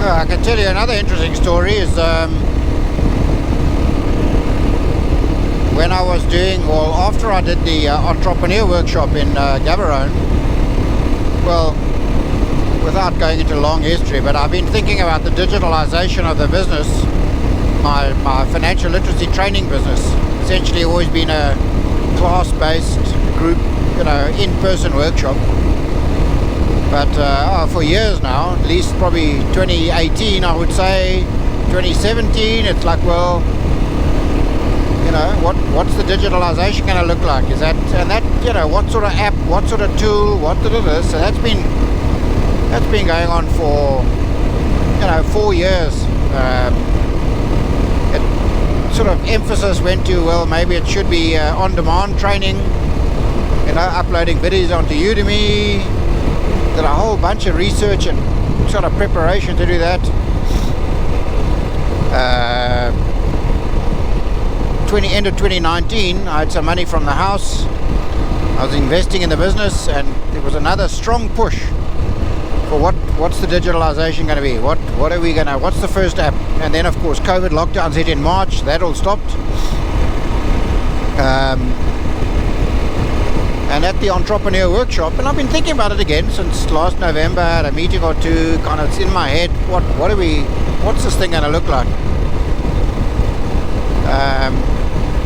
I can tell you another interesting story is when I was doing, well, after I did the entrepreneur workshop in Gaborone, well, without going into long history, but I've been thinking about the digitalisation of the business, my financial literacy training business. Essentially always been a class-based group, in-person workshop. But for years now, at least probably 2018, I would say, 2017, it's like, well, what's the digitalization going to look like? Is that, and that, what sort of app, what sort of tool, what sort of this? So that's been going on for, 4 years. Sort of emphasis went to, well, maybe it should be on-demand training, uploading videos onto Udemy. Did a whole bunch of research and sort of preparation to do that. End of 2019, I had some money from the house. I was investing in the business, and there was another strong push for what's the digitalization going to be? What are we going to? What's the first app? And then, of course, COVID lockdowns hit in March. That all stopped. And at the entrepreneur workshop, and I've been thinking about it again since last November. I had a meeting or two, kind of in my head. What's this thing going to look like?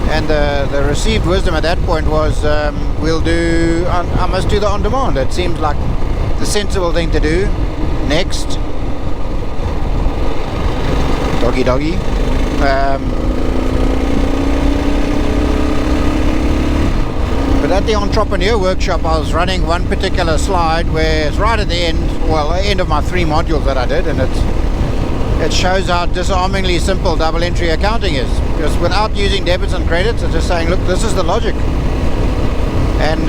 And the received wisdom at that point was, I must do the on demand. It seemed like the sensible thing to do. Next, doggy. But at the entrepreneur workshop, I was running one particular slide where it's right at the end of my 3 modules that I did, and it shows how disarmingly simple double entry accounting is. Just without using debits and credits, it's just saying, look, this is the logic. And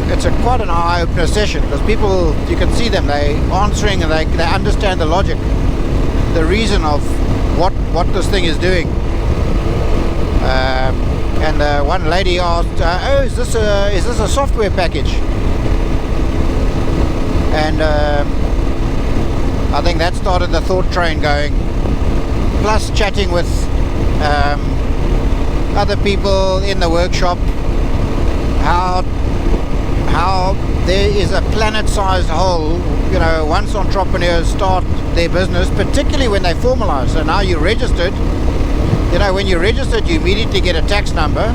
it's quite an eye-opener session, because people, you can see them, they answering and they understand the logic, the reason of what this thing is doing. And one lady asked, is this a software package? And I think that started the thought train going. Plus chatting with other people in the workshop, how there is a planet-sized hole, once entrepreneurs start their business, particularly when they formalize. So now you're registered. When you're registered, you immediately get a tax number,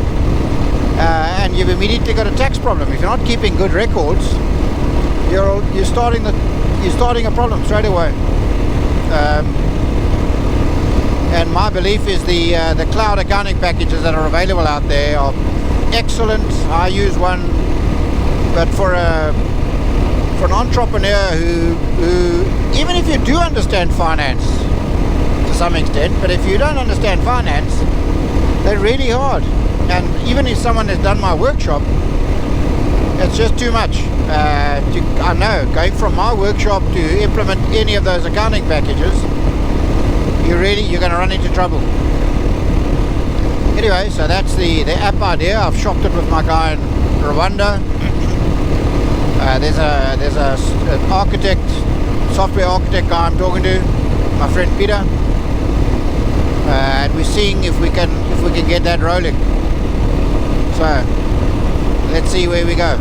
and you've immediately got a tax problem. If you're not keeping good records, you're starting a problem straight away. And my belief is the cloud accounting packages that are available out there are excellent. I use one, but for an entrepreneur who even if you do understand finance to some extent, but if you don't understand finance, they're really hard. And even if someone has done my workshop, it's just too much. I know, going from my workshop to implement any of those accounting packages, you're going to run into trouble. Anyway, so that's the app idea. I've shopped it with my guy in Rwanda. There's an architect, software architect guy I'm talking to, my friend Peter, and we're seeing if we can get that rolling. So let's see where we go.